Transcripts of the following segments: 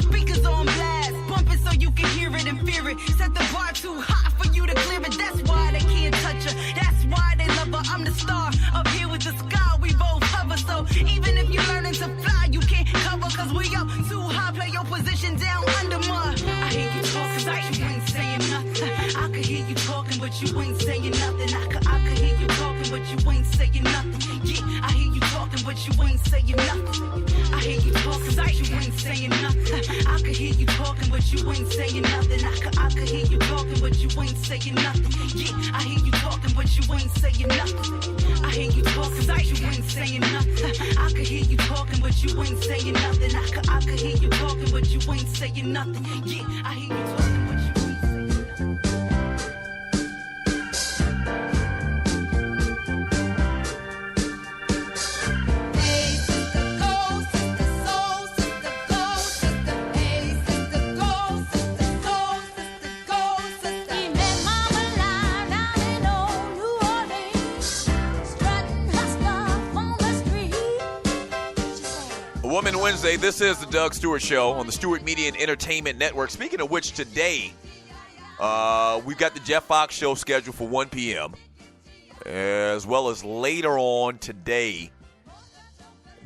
speakers on blast. Bump it so you can hear it and fear it. Set the bar too high for you to clear it. That's why they can't touch her. That's why they love her. I'm the star up here with the sky. We both hover. So even if you're learning to fly, you can't cover. Cause we up too high. Play your position down under mud. I hear you talking, but you ain't saying nothing. I could hear you talking, but you ain't saying nothing. I could hear you talking, but you ain't saying nothing. Yeah, I hear you talking, but you ain't saying nothing. I hear you talking, but you ain't saying nothing. I could hear you talking, but you ain't saying nothing. I could hear you talking, but you ain't saying nothing. Yeah, I hear you talking, but you ain't saying nothing. I hear you talking, but you ain't saying nothing. I could hear you talking, but you ain't saying nothing. I could hear you talking, but you ain't saying nothing. Yeah, I hear you talking, but you ain't saying nothing. Woman Wednesday, this is the Doug Stewart Show on the Stewart Media and Entertainment Network. Speaking of which, today, we've got the Jeff Fox Show scheduled for 1 p.m., as well as later on today,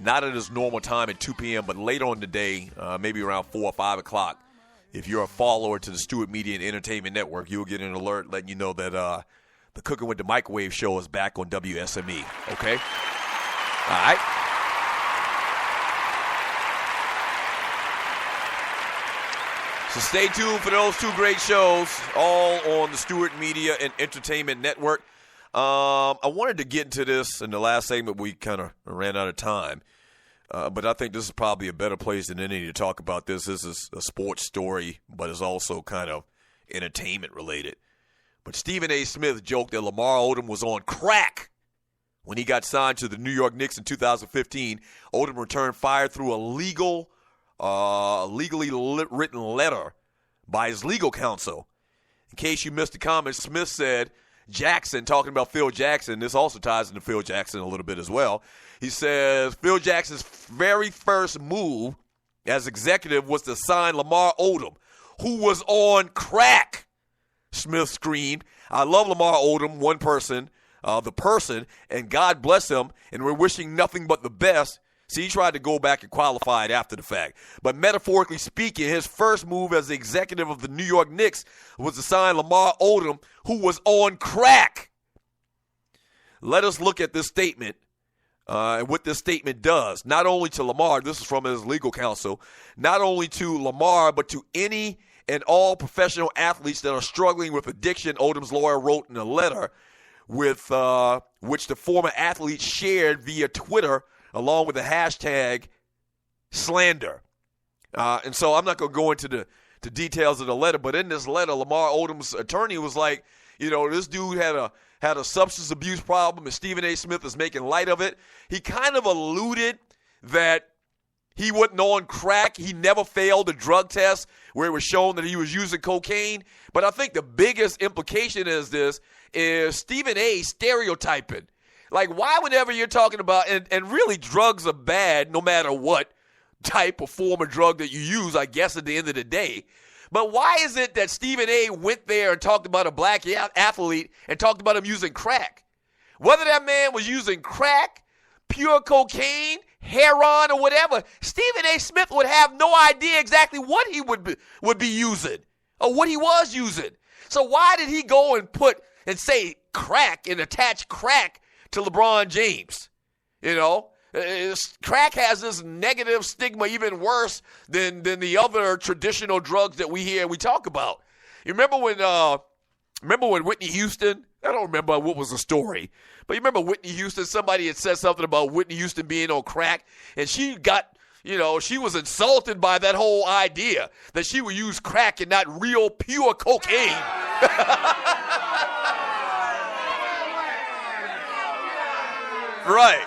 not at his normal time at 2 p.m., but later on today, maybe around 4 or 5 o'clock, if you're a follower to the Stewart Media and Entertainment Network, you'll get an alert letting you know that the Cooking with the Microwave show is back on WSME, okay? All right? So stay tuned for those two great shows, all on the Stewart Media and Entertainment Network. I wanted to get into this in the last segment. We kind of ran out of time. But I think this is probably a better place than any to talk about this. This is a sports story, but it's also kind of entertainment related. But Stephen A. Smith joked that Lamar Odom was on crack when he got signed to the New York Knicks in 2015. Odom returned fire through a legally written letter by his legal counsel. In case you missed the comment, Smith said Jackson, talking about Phil Jackson, this also ties into Phil Jackson a little bit as well. He says Phil Jackson's very first move as executive was to sign Lamar Odom, who was on crack. Smith screamed, "I love Lamar Odom, one person, the person, and God bless him, and we're wishing nothing but the best." See, he tried to go back and qualify it after the fact. But metaphorically speaking, his first move as the executive of the New York Knicks was to sign Lamar Odom, who was on crack. Let us look at this statement and what this statement does. Not only to Lamar, this is from his legal counsel, not only to Lamar, but to any and all professional athletes that are struggling with addiction, Odom's lawyer wrote in a letter with which the former athlete shared via Twitter along with the hashtag slander. And so I'm not going to go into the details of the letter, but in this letter, Lamar Odom's attorney was like, you know, this dude had a substance abuse problem, and Stephen A. Smith is making light of it. He kind of alluded that he wasn't on crack. He never failed a drug test where it was shown that he was using cocaine. But I think the biggest implication is Stephen A. stereotyping. Like, why whenever you're talking about, and really drugs are bad no matter what type or form of drug that you use, I guess, at the end of the day. But why is it that Stephen A. went there and talked about a black athlete and talked about him using crack? Whether that man was using crack, pure cocaine, heroin, or whatever, Stephen A. Smith would have no idea exactly what he would be using or what he was using. So why did he go and put and say crack and attach crack to LeBron James? You know, crack has this negative stigma even worse than the other traditional drugs that we talk about. You remember when Whitney Houston, I don't remember what was the story, but you remember Whitney Houston, somebody had said something about Whitney Houston being on crack, and she got, you know, she was insulted by that whole idea that she would use crack and not real pure cocaine. Right.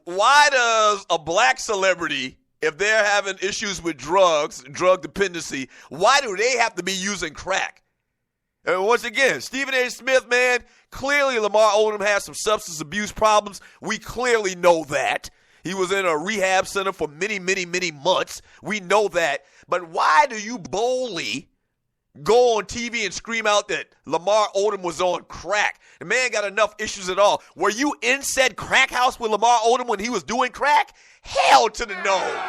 Why does a black celebrity, if they're having issues with drugs, drug dependency, why do they have to be using crack? And once again, Stephen A. Smith, man, clearly Lamar Odom has some substance abuse problems. We clearly know that. He was in a rehab center for many, many, many months. We know that. But why do you boldly go on TV and scream out that Lamar Odom was on crack? The man got enough issues at all. Were you in said crack house with Lamar Odom when he was doing crack? Hell to the no.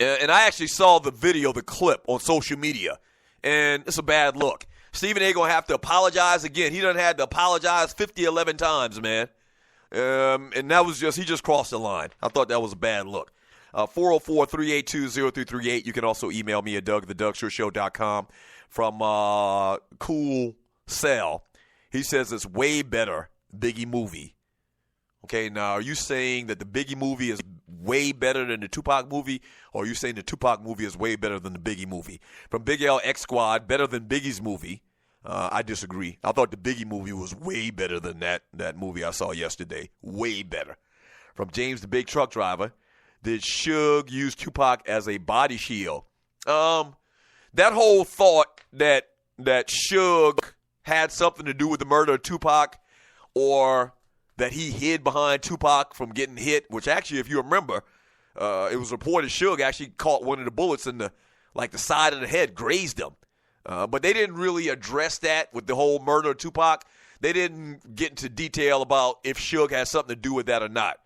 And I actually saw the video, the clip on social media, and it's a bad look. Stephen A. going to have to apologize again. He done had to apologize 11 times, man. And that was he just crossed the line. I thought that was a bad look. 404-382-0338. You can also email me at doug@thedougstewartshow.com from Cool Cell. He says it's way better Biggie movie. Okay, now are you saying that the Biggie movie is way better than the Tupac movie, or are you saying the Tupac movie is way better than the Biggie movie? From Big L X Squad, better than Biggie's movie. I disagree. I thought the Biggie movie was way better than that movie I saw yesterday. Way better. From James the Big Truck Driver, did Suge use Tupac as a body shield? That whole thought that Suge had something to do with the murder of Tupac, or that he hid behind Tupac from getting hit, which actually, if you remember, it was reported Suge actually caught one of the bullets in the side of the head, grazed him. But they didn't really address that with the whole murder of Tupac. They didn't get into detail about if Suge had something to do with that or not.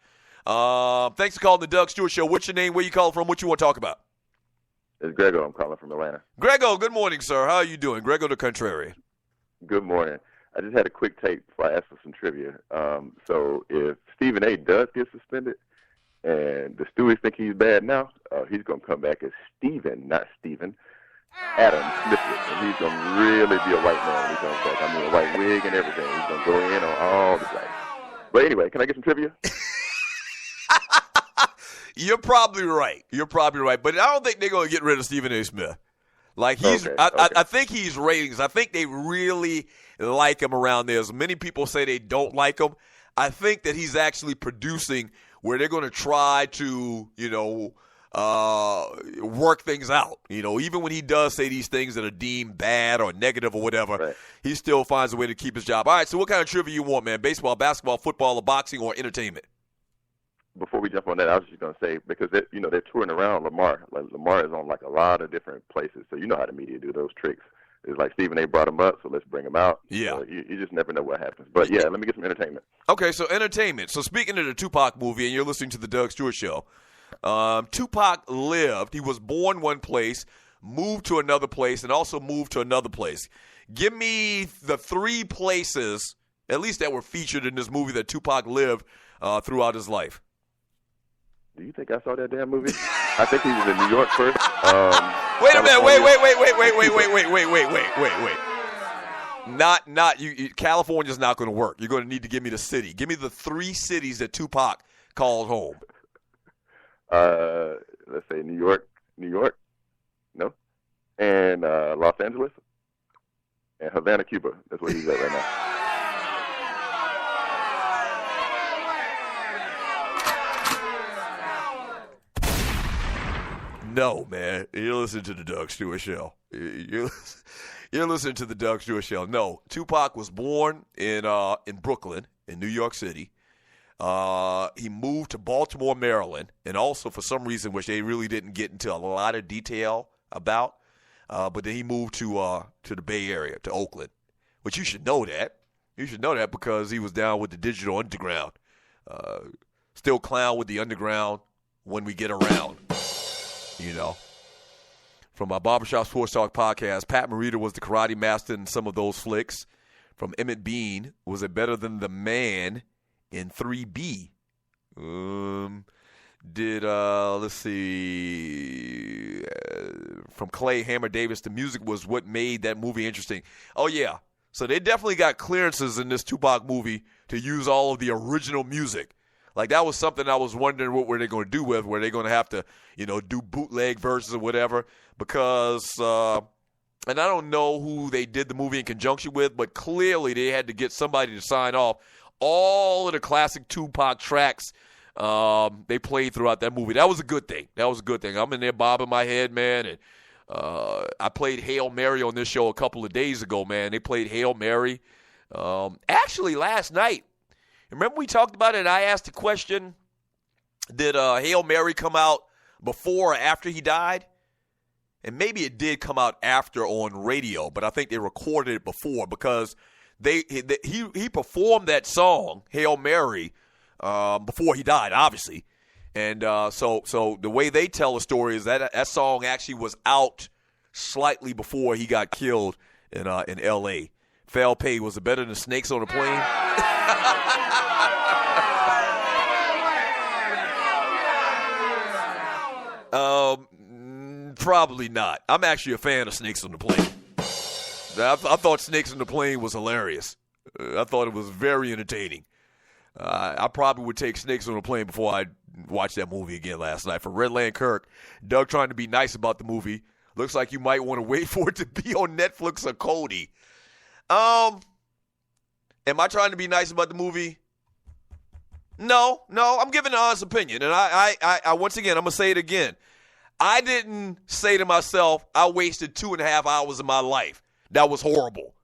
Thanks for calling the Doug Stewart Show. What's your name? Where you calling from? What you want to talk about? It's Grego. I'm calling from Atlanta. Grego, good morning, sir. How are you doing? Grego the Contrarian. Good morning. I just had a quick tape before I asked for some trivia. So if Stephen A. does get suspended and the Stewards think he's bad now, he's going to come back as Steven, not Stephen, Adam Smith. And he's going to really be a white man when he comes back. I mean, a white wig and everything. He's going to go in on all the blacks. But anyway, can I get some trivia? You're probably right. But I don't think they're going to get rid of Stephen A. Smith. Like Okay. I think he's ratings. I think they really like him around there. As many people say they don't like him, I think that he's actually producing where they're going to try to, work things out. Even when he does say these things that are deemed bad or negative or whatever, Right. He still finds a way to keep his job. All right, so what kind of trivia you want, man? Baseball, basketball, football, or boxing, or entertainment? Before we jump on that, I was just going to say, because they're touring around Lamar. Like Lamar is on a lot of different places, so you know how the media do those tricks. It's like Stephen A. brought him up, so let's bring him out. Yeah. You just never know what happens. But yeah, let me get some entertainment. Okay, so entertainment. So speaking of the Tupac movie, and you're listening to the Doug Stewart Show, Tupac lived. He was born one place, moved to another place, and also moved to another place. Give me the three places, at least that were featured in this movie, that Tupac lived throughout his life. Do you think I saw that damn movie? I think he was in New York first. Wait a minute. Wait. California's not going to work. You're going to need to give me the city. Give me the three cities that Tupac called home. Let's say New York, no, and Los Angeles, and Havana, Cuba. That's where he's at right now. No, man. You're listening to the Doug Stewart Show. You're listening to the Doug Stewart Show. No, Tupac was born in Brooklyn, in New York City. He moved to Baltimore, Maryland, and also for some reason, which they really didn't get into a lot of detail about, but then he moved to the Bay Area, to Oakland, which you should know that. You should know that because he was down with the Digital Underground. Still clown with the Underground when we get around. From our Barbershop Sports Talk podcast, Pat Morita was the karate master in some of those flicks. From Emmett Bean, was it better than the man in 3B? Let's see, from Clay Hammer Davis, the music was what made that movie interesting. Oh, yeah. So they definitely got clearances in this Tupac movie to use all of the original music. Like, that was something I was wondering what were they going to do with. Were they going to have to, do bootleg versions or whatever? Because, and I don't know who they did the movie in conjunction with, but clearly they had to get somebody to sign off all of the classic Tupac tracks they played throughout that movie. That was a good thing. I'm in there bobbing my head, man, and I played Hail Mary on this show a couple of days ago, man. They played Hail Mary. Actually, last night, remember we talked about it and I asked the question, did Hail Mary come out before or after he died? And maybe it did come out after on radio, but I think they recorded it before because he performed that song, Hail Mary, before he died, obviously. And so the way they tell the story is that song actually was out slightly before he got killed in L.A. Foul Pay, was it better than Snakes on a Plane? Probably not. I'm actually a fan of Snakes on the Plane. I thought Snakes on the Plane was hilarious. I thought it was very entertaining. I probably would take Snakes on the Plane before I watched that movie again last night. For Redland Kirk, Doug trying to be nice about the movie. Looks like you might want to wait for it to be on Netflix or Kodi. Am I trying to be nice about the movie? No, I'm giving an honest opinion. And I once again, I'm going to say it again. I didn't say to myself, I wasted 2.5 hours of my life. That was horrible.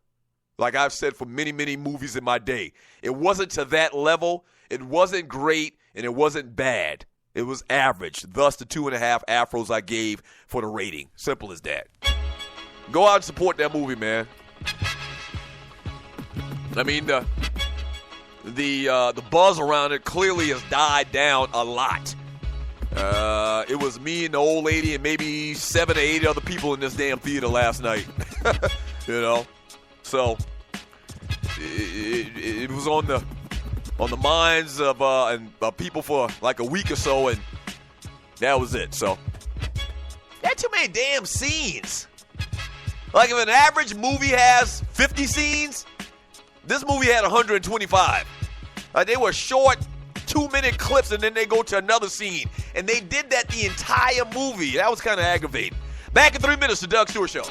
Like I've said for many, many movies in my day. It wasn't to that level. It wasn't great, and it wasn't bad. It was average. Thus, the 2.5 afros I gave for the rating. Simple as that. Go out and support that movie, man. I mean, the buzz around it clearly has died down a lot. It was me and the old lady and maybe 7 or 8 other people in this damn theater last night. You know, so it was on the minds of people for like a week or so, and that was it. So that too many damn scenes. Like if an average movie has 50 scenes, this movie had 125. They were short 2-minute clips, and then they go to another scene. And they did that the entire movie. That was kind of aggravating. Back in 3 minutes, the Doug Stewart Show.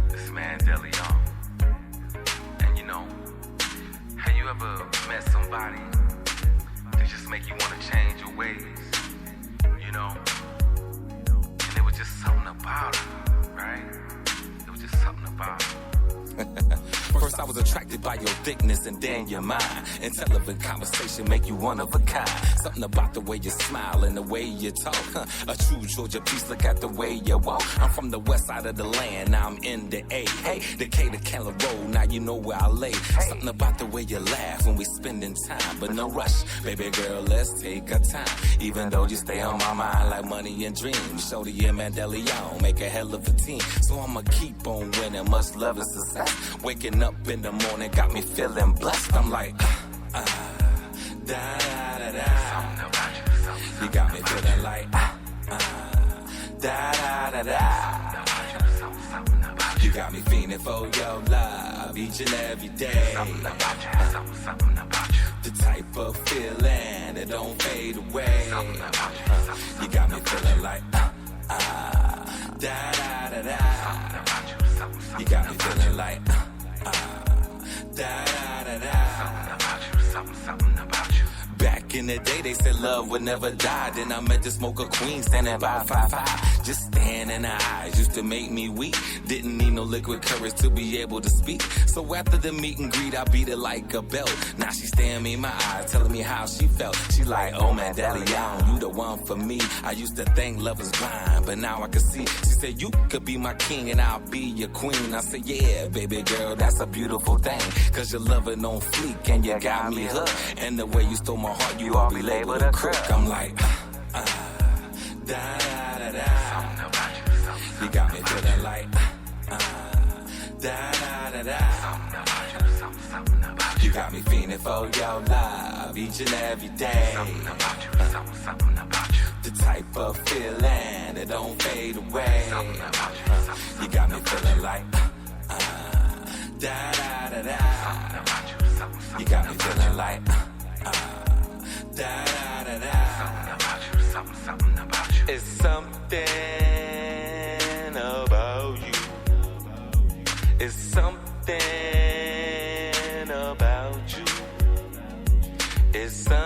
This man, DeLeon. And you know, have you ever met somebody that just make you want to change your ways? You know? And it was just something about it. Right? It was just something about it. First I was attracted by your thickness and then your mind. Intelligent conversation make you one of a kind. Something about the way you smile and the way you talk. A true Georgia piece, look at the way you walk. I'm from the west side of the land, now I'm in the A. Hey, Decatur, Keller Road, now you know where I lay. Something about the way you laugh when we spending time. But no rush, baby girl, let's take our time. Even though you stay on my mind like money and dreams. Show the man DeLeon, make a hell of a team. So I'ma keep on winning, much love and success. Waking up in the morning got me feeling blessed. I'm like, da da da da. You got me feeling like, da da da da. You got me feeling for your love each and every day. The type of feeling that don't fade away. You got me feeling like, da da da da. You got me feeling like, da da da da. Something about you. Back in the day, they said love would never die. Then I met the smoker queen standing by 5'5". Just staring in her eyes used to make me weak. Didn't need no liquid courage to be able to speak. So after the meet and greet, I beat it like a belt. Now she staring me in my eyes, telling me how she felt. She like, oh man, DeLeon, you the one for me. I used to think love was blind, but now I can see. She said, you could be my king and I'll be your queen. I said, yeah, baby girl, that's a beautiful thing. Cause your loving on fleek and you got me hooked. And the way you stole my heart, you all be labeled a crook. I'm like, da da da da. You got me feeling like, da da da da. You got me feeling for your love each and every day. The type of feeling that don't fade away. You got me feeling like, da da da da. You got me feeling like, da da da da. It's something about you. It's something about you. It's something